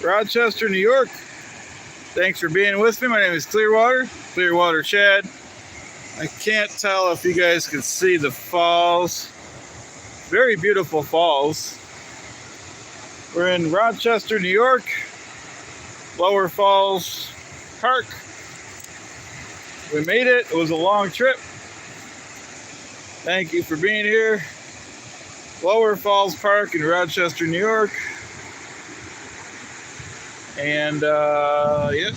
Rochester, New York. Thanks for being with me. My name is Clearwater Chad. I can't tell if you guys can see the falls. Very beautiful falls. We're in Rochester, New York, Lower Falls Park. We made it. It was a long trip. Thank you for being here. Lower Falls Park in Rochester, New York. And yeah.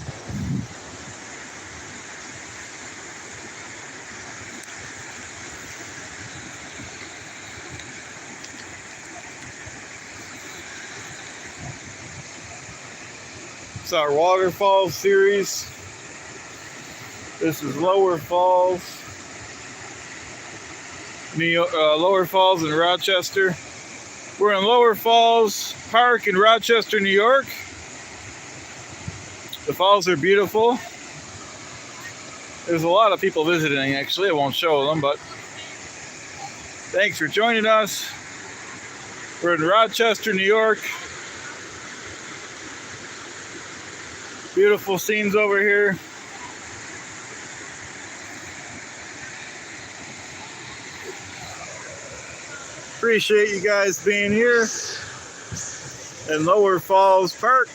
It's our Waterfalls series. This is Lower Falls, Lower Falls in Rochester. We're in Lower Falls Park in Rochester, New York. The falls are beautiful. There's a lot of people visiting, actually. I won't show them, but thanks for joining us. We're in Rochester, New York. Beautiful scenes over here. Appreciate you guys being here in Lower Falls Park,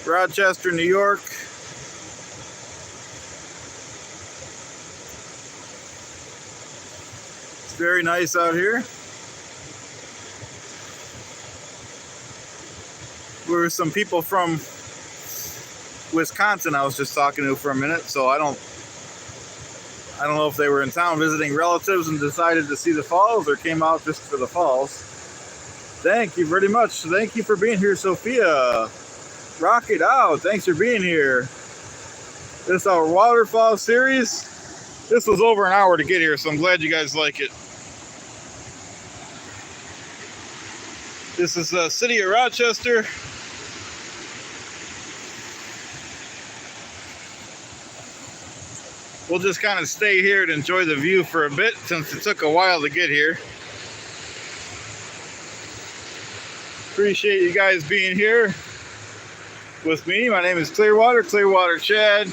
Rochester, New York. It's very nice out here. There were some people from Wisconsin I was just talking to for a minute, so I don't know if they were in town visiting relatives and decided to see the falls or came out just for the falls. Thank you very much. Thank you for being here, Sophia. Rock it out. Thanks for being here. This is our Waterfall series. This was over an hour to get here, so I'm glad you guys like it. This is the city of Rochester. We'll just kind of stay here and enjoy the view for a bit since it took a while to get here. Appreciate you guys being here with me. My name is Clearwater Chad.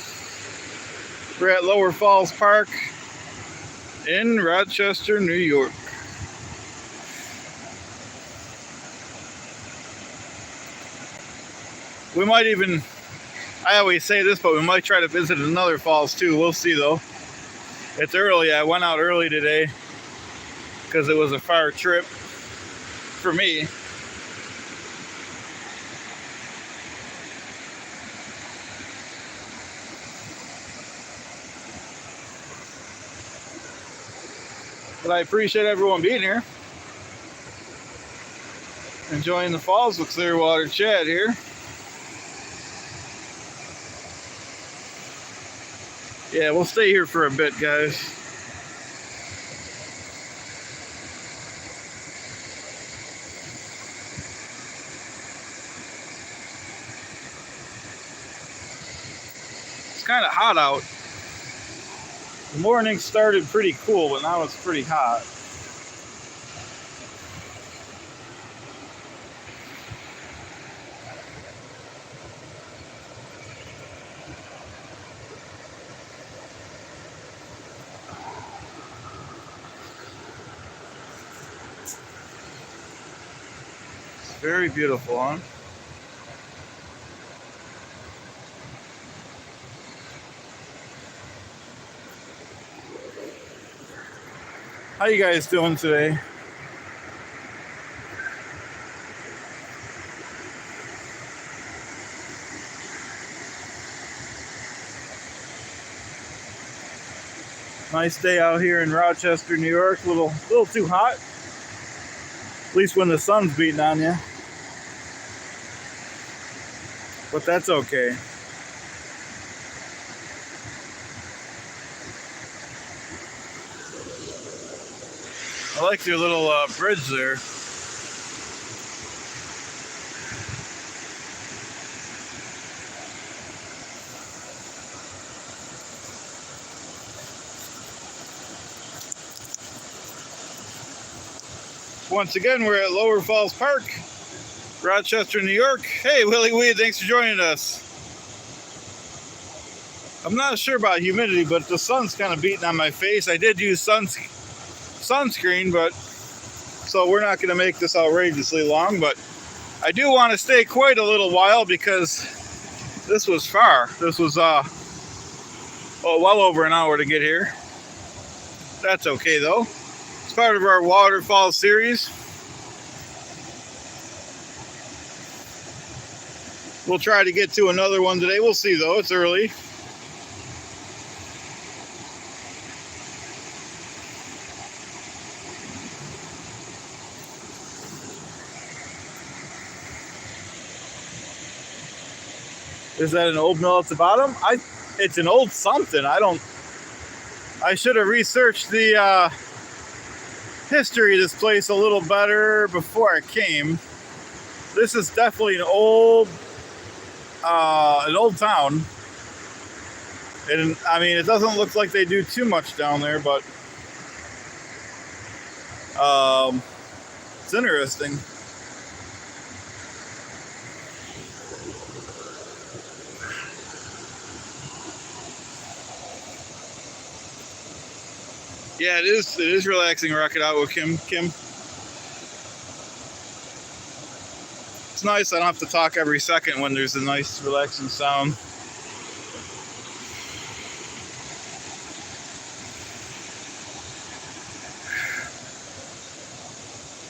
We're at Lower Falls Park in Rochester, New York. We might even, I always say this, but we might try to visit another falls too. We'll see though. It's early. I went out early today because it was a far trip for me. But I appreciate everyone being here. Enjoying the falls with Clearwater Chad here. Yeah, we'll stay here for a bit, guys. It's kind of hot out. The morning started pretty cool, but now it's pretty hot. Very beautiful, huh? How you guys doing today? Nice day out here in Rochester, New York. A little too hot. At least when the sun's beating on you. But that's okay. I like your little bridge there. Once again, we're at Lower Falls Park Rochester, New York. Hey, Willie Weed, thanks for joining us. I'm not sure about humidity, but the sun's kind of beating on my face. I did use sunscreen, but so we're not going to make this outrageously long, but I do want to stay quite a little while because this was far. This was well over an hour to get here. That's okay though. It's part of our Waterfalls series. We'll try to get to another one today. We'll see though. It's early. Is that an old mill at the bottom? It's an old something. I should have researched the history of this place a little better before I came. This is definitely an old town. And I mean, it doesn't look like they do too much down there, but it's interesting. Yeah, it is relaxing rocking out with Kim. It's nice. I don't have to talk every second when there's a nice relaxing sound.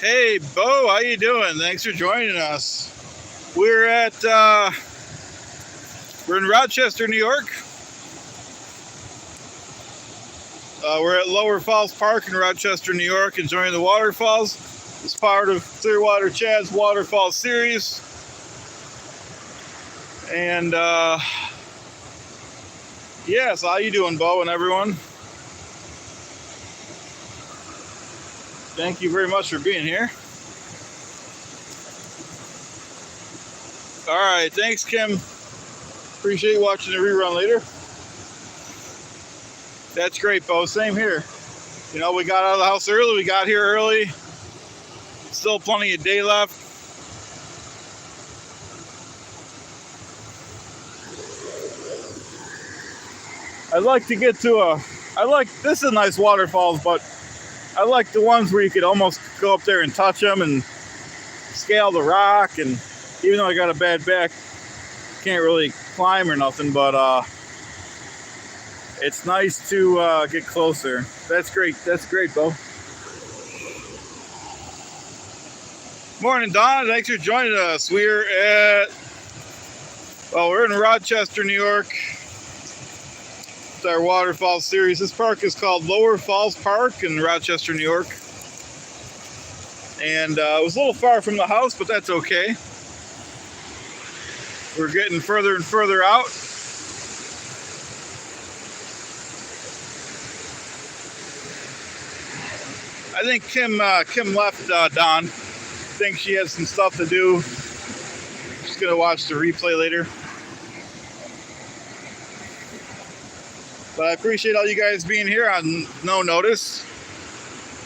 Hey, Bo, how you doing? Thanks for joining us. We're in Rochester, New York. We're at Lower Falls Park in Rochester, New York, enjoying the waterfalls. It's part of Clearwater Chad's Waterfall series. And yeah, so how you doing, Bo, and everyone? Thank you very much for being here. All right, thanks, Kim. Appreciate watching the rerun later. That's great, Bo. Same here. You know, we got out of the house early. We got here early. Still plenty of day left. I'd like to get to this is nice waterfalls, but I like the ones where you could almost go up there and touch them and scale the rock. And even though I got a bad back, can't really climb or nothing, but it's nice to get closer. That's great. That's great, Bo. Morning, Don. Thanks for joining us. We're in Rochester, New York. It's our Waterfall series. This park is called Lower Falls Park in Rochester, New York. And it was a little far from the house, but that's okay. We're getting further and further out. I think Kim left Don. I think she has some stuff to do. She's gonna watch the replay later. But I appreciate all you guys being here on no notice.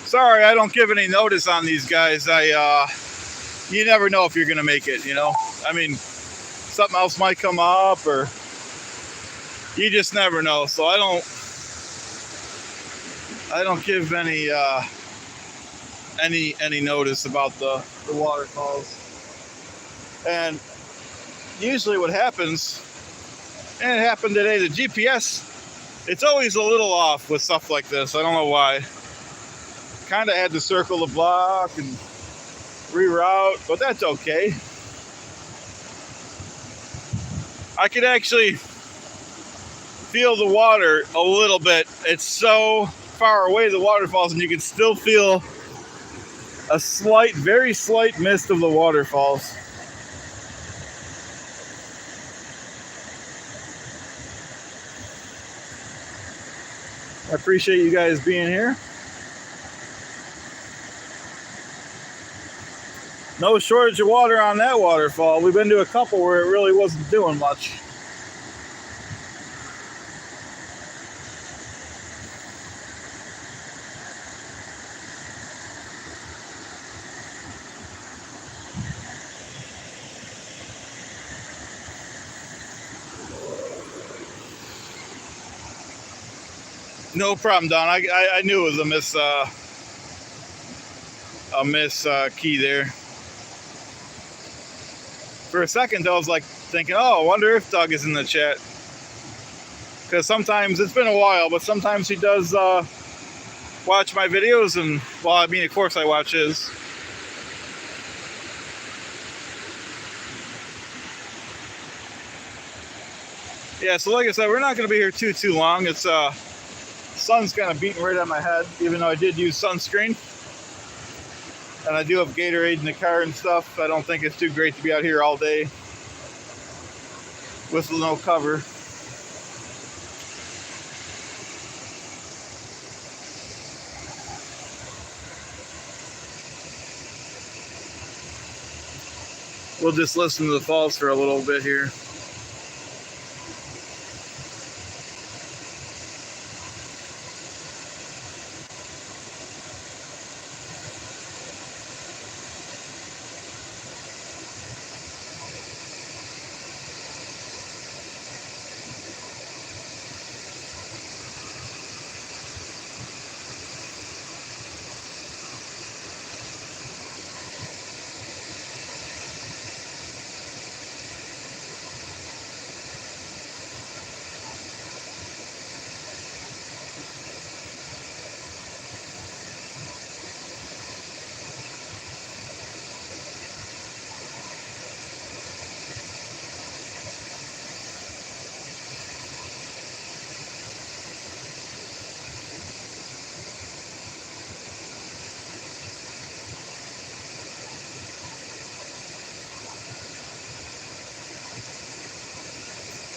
Sorry, I don't give any notice on these guys. You never know if you're gonna make it, you know? I mean, something else might come up, or you just never know. So I don't give any notice about the waterfalls. And usually what happens, and it happened today, the GPS, it's always a little off with stuff like this. I don't know why. Kind of had to circle the block and reroute, but that's okay. I could actually feel the water a little bit. It's so far away, the waterfalls, and you can still feel a slight, very slight mist of the waterfalls. I appreciate you guys being here. No shortage of water on that waterfall. We've been to a couple where it really wasn't doing much. No problem, Don. I knew it was a miss key there. For a second, I was like thinking, oh, I wonder if Doug is in the chat. Because sometimes, it's been a while, but sometimes he does watch my videos. And, well, I mean, of course I watch his. Yeah, so like I said, we're not going to be here too long. It's sun's kind of beating right on my head, even though I did use sunscreen. And I do have Gatorade in the car and stuff. I don't think it's too great to be out here all day with no cover. We'll just listen to the falls for a little bit here.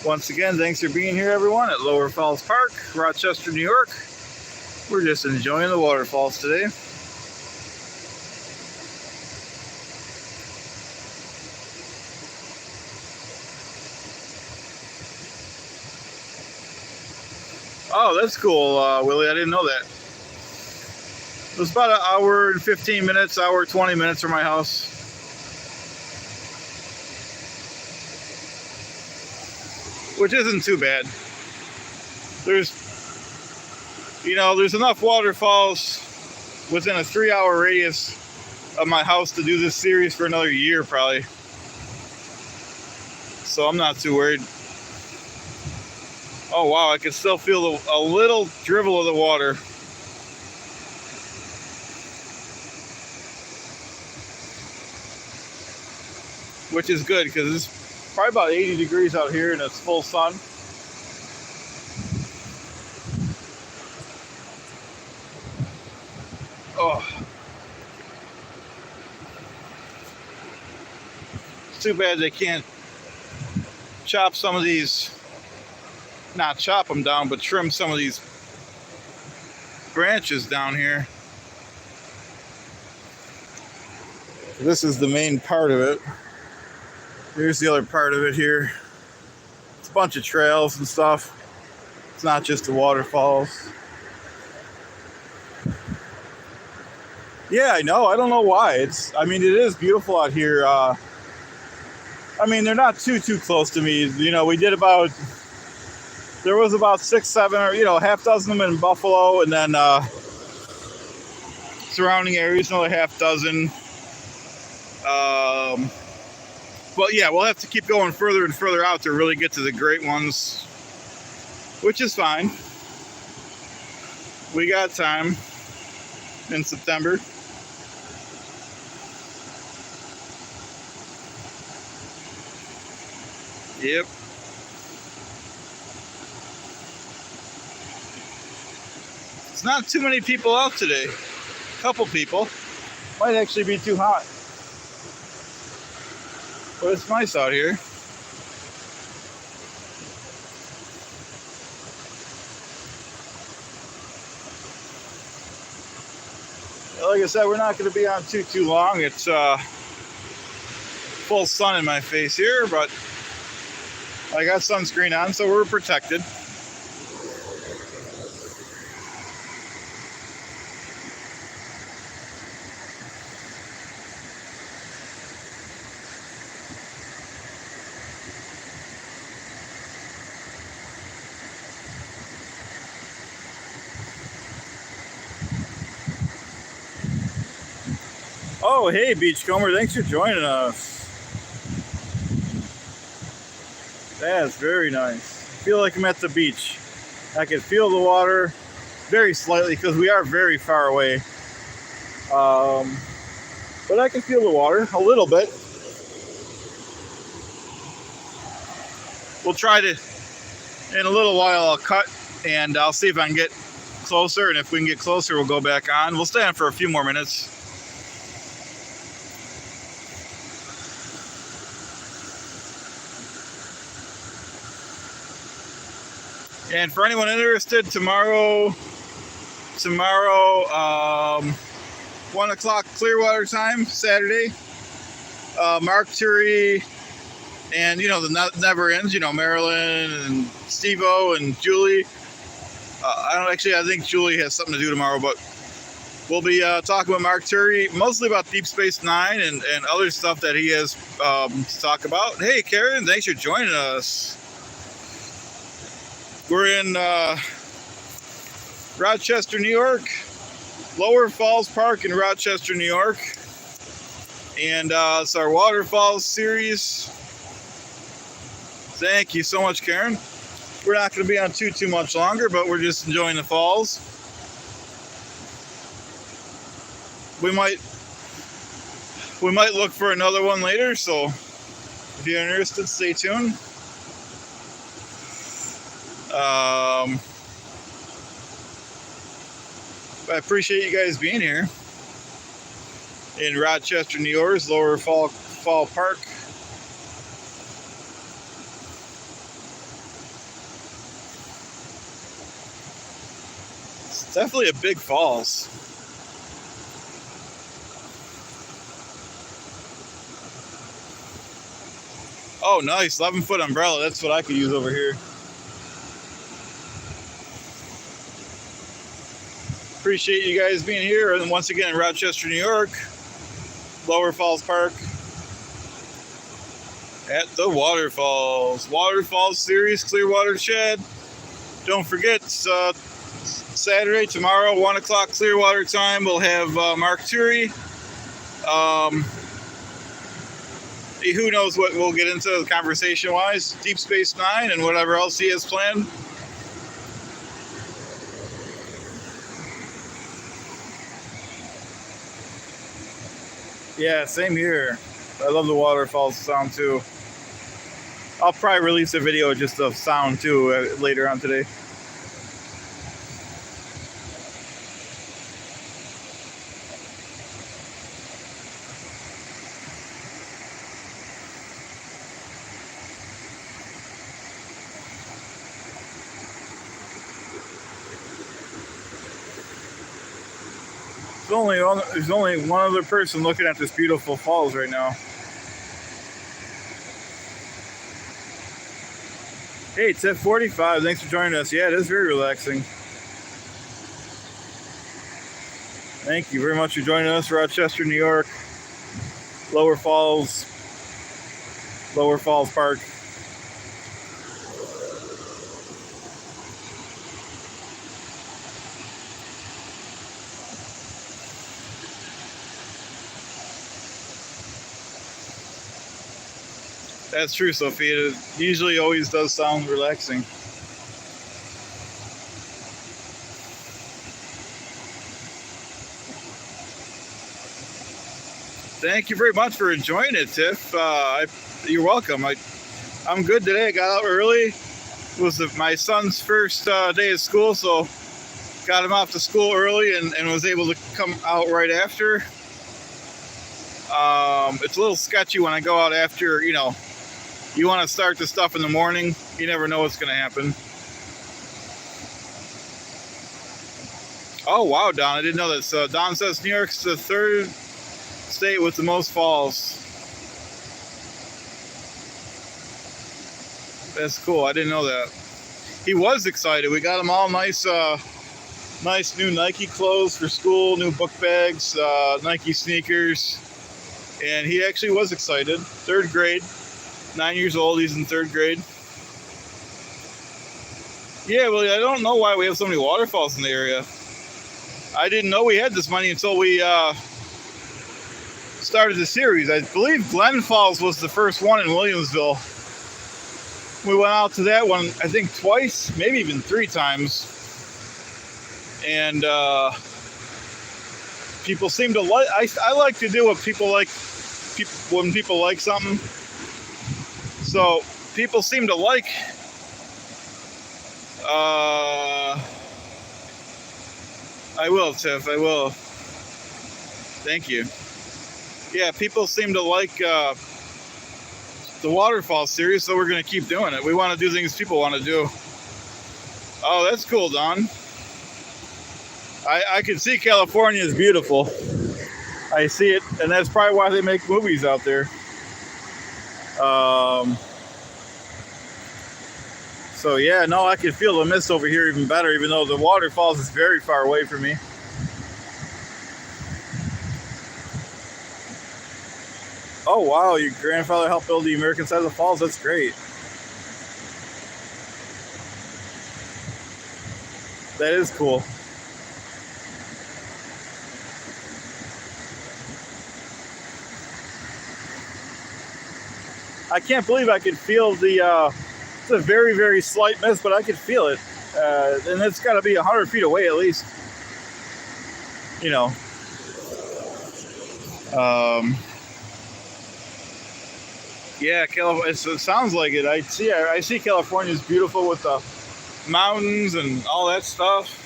Once again, thanks for being here, everyone, at Lower Falls Park, Rochester, New York. We're just enjoying the waterfalls today. Oh, that's cool, Willie. I didn't know that. It was about an hour and 15 minutes, hour 20 minutes from my house. Which isn't too bad. There's enough waterfalls within a 3-hour radius of my house to do this series for another year, probably. So I'm not too worried. Oh wow, I can still feel a little dribble of the water. Which is good, because it's probably about 80 degrees out here and it's full sun. Oh. It's too bad they can't chop some of these, not chop them down, but trim some of these branches down here. This is the main part of it. Here's the other part of it here. It's a bunch of trails and stuff. It's not just the waterfalls. Yeah, I know. I don't know why. It is beautiful out here. They're not too close to me. There was about 6, 7, or half dozen of them in Buffalo, and then surrounding areas, another half dozen. But yeah, we'll have to keep going further and further out to really get to the great ones, which is fine. We got time in September. Yep. It's not too many people out today. A couple people. Might actually be too hot. But it's nice out here. Like I said, we're not going to be on too long. It's full sun in my face here, but I got sunscreen on, so we're protected. Oh, hey, Beachcomber. Thanks for joining us. That's very nice. I feel like I'm at the beach. I can feel the water very slightly because we are very far away. But I can feel the water a little bit. We'll try to, in a little while, I'll cut and I'll see if I can get closer. And if we can get closer, we'll go back on. We'll stay on for a few more minutes. And for anyone interested, tomorrow, 1 o'clock Clearwater time, Saturday. Mark Turi and, the never ends, Marilyn and Steve-O and Julie. I think Julie has something to do tomorrow, but we'll be talking with Mark Turi, mostly about Deep Space Nine and other stuff that he has to talk about. Hey, Karen, thanks for joining us. We're in Rochester, New York, Lower Falls Park in Rochester, New York. And it's our Waterfalls series. Thank you so much, Karen. We're not going to be on too much longer, but we're just enjoying the falls. We might look for another one later, so if you're interested, stay tuned. I appreciate you guys being here in Rochester, New York, Lower Fall Park. It's definitely a big falls. Oh, nice, 11-foot umbrella. That's what I could use over here. Appreciate you guys being here, and once again in Rochester, New York, Lower Falls Park at the Waterfalls. Waterfalls series, Clearwater Chad. Don't forget, Saturday, tomorrow, 1 o'clock Clearwater time, we'll have Mark Turi. Who knows what we'll get into conversation-wise, Deep Space Nine and whatever else he has planned. Yeah, same here. I love the waterfalls sound too. I'll probably release a video just of sound too later on today. There's only one other person looking at this beautiful falls right now. Hey, it's at 45. Thanks for joining us. Yeah, it is very relaxing. Thank you very much for joining us, Rochester, New York, Lower Falls Park. That's true, Sophia. It usually always does sound relaxing. Thank you very much for enjoying it, Tiff. You're welcome. I'm good today. I got out early. It was my son's first day of school, so got him off to school early and was able to come out right after. It's a little sketchy when I go out after, you want to start the stuff in the morning. You never know what's going to happen. Oh, wow, Don. I didn't know this. Don says New York's the third state with the most falls. That's cool. I didn't know that. He was excited. We got him all nice new Nike clothes for school, new book bags, Nike sneakers. And he actually was excited. 3rd grade. 9 years old, he's in 3rd grade. Yeah, well, I don't know why we have so many waterfalls in the area. I didn't know we had this many until we started the series. I believe Glen Falls was the first one in Williamsville. We went out to that one, I think twice, maybe even 3 times. And people seem to like. I like to do what people like. When people like something, so people seem to like. I will, Tiff. I will. Thank you. Yeah, people seem to like the Waterfalls series, so we're going to keep doing it. We want to do things people want to do. Oh, that's cool, Don. I can see California is beautiful. I see it, and that's probably why they make movies out there. So yeah, no, I can feel the mist over here even better, even though the Waterfalls is very far away from me. Oh wow, your grandfather helped build the American side of the falls. That's great. That is cool. I can't believe I could feel the, it's a very, very slight mist, but I could feel it. And it's got to be 100 feet away at least. You know. Yeah, California, it sounds like it. I see California's beautiful with the mountains and all that stuff.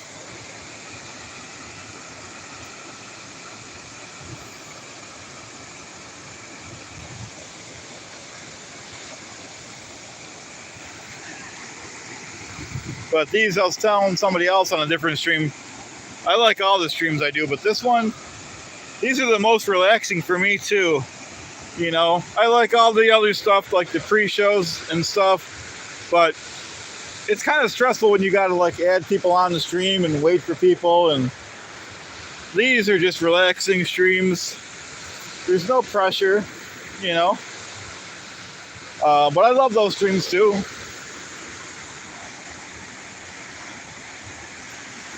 But these, I was telling somebody else on a different stream, I like all the streams I do, but this one, these are the most relaxing for me too. You know, I like all the other stuff, like the pre-shows and stuff, but it's kind of stressful when you got to like add people on the stream and wait for people. And these are just relaxing streams. There's no pressure, you know. But I love those streams too.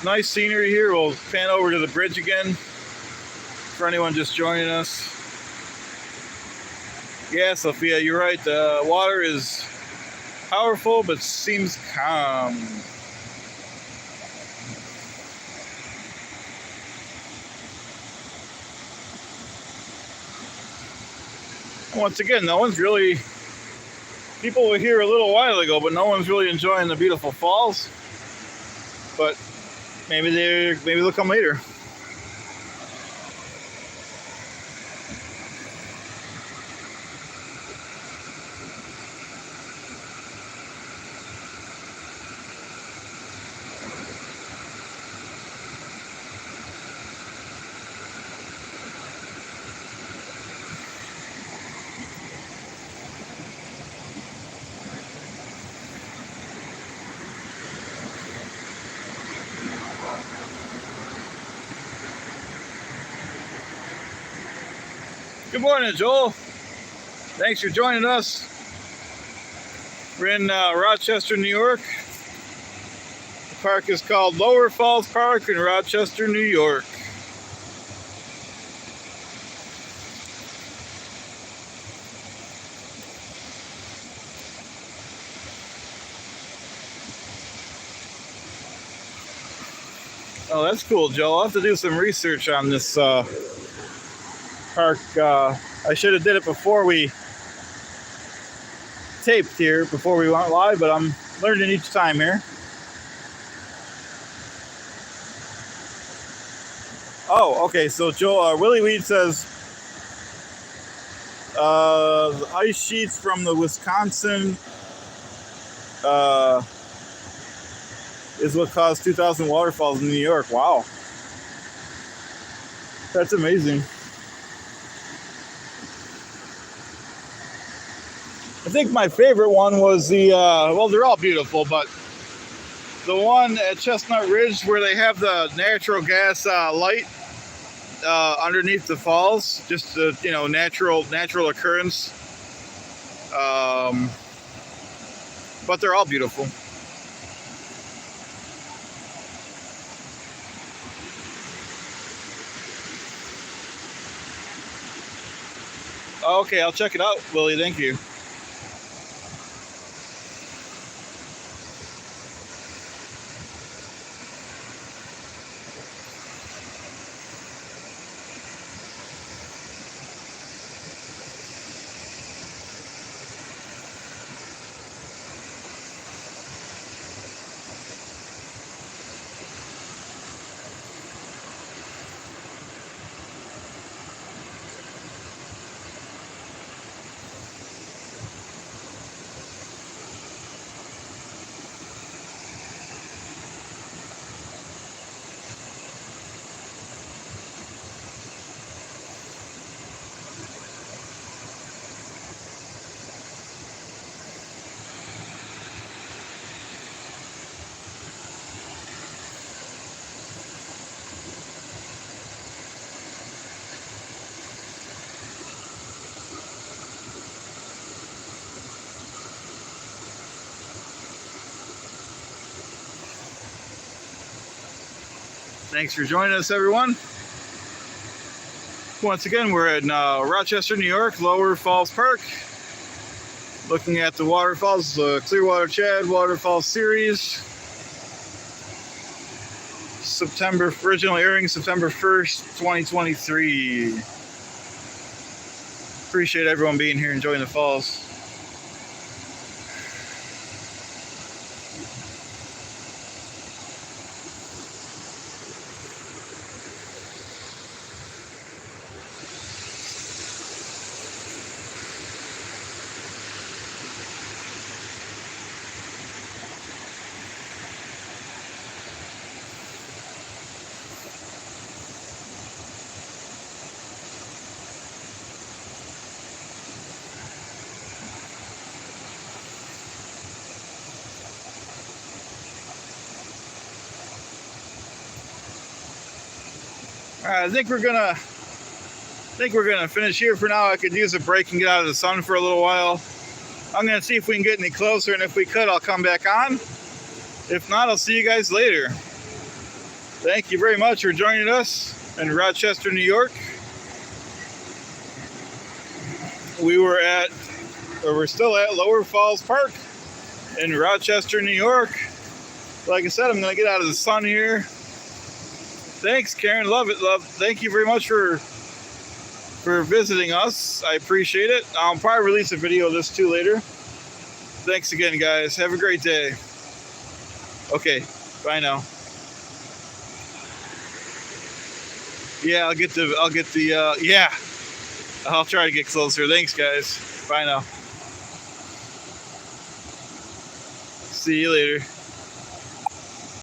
Nice scenery here. We'll pan over to the bridge again for anyone just joining us. Yeah, Sophia, you're right. The water is powerful, but seems calm. Once again, no one's really... People were here a little while ago, but no one's really enjoying the beautiful falls. But maybe they'll come later. Good morning, Joel. Thanks for joining us. We're in Rochester, New York. The park is called Lower Falls Park in Rochester, New York. Oh, that's cool, Joel. I'll have to do some research on this park. I should have did it before we taped here, before we went live, but I'm learning each time here. Oh, okay. So Joe, Willie Weed says the ice sheets from the Wisconsin is what caused 2,000 waterfalls in New York. Wow, that's amazing. I think my favorite one was the, well, they're all beautiful, but the one at Chestnut Ridge where they have the natural gas light underneath the falls, just the, you know, natural occurrence. But they're all beautiful. Okay, I'll check it out, Willie. Thank you. Thanks for joining us, everyone. Once again, we're in Rochester, New York, Lower Falls Park, looking at the waterfalls, the Clearwater Chad Waterfall series. Original airing September 1st, 2023. Appreciate everyone being here, enjoying the falls. All right, I think we're gonna finish here for now. I could use a break and get out of the sun for a little while. I'm gonna see if we can get any closer, and if we could, I'll come back on. If not, I'll see you guys later. Thank you very much for joining us in Rochester, New York. We're still at Lower Falls Park in Rochester, New York. Like I said, I'm gonna get out of the sun here. Thanks, Karen. Love it, love. Thank you very much for visiting us. I appreciate it. I'll probably release a video of this too later. Thanks again, guys. Have a great day. Okay, bye now. Yeah, I'll try to get closer. Thanks, guys. Bye now. See you later.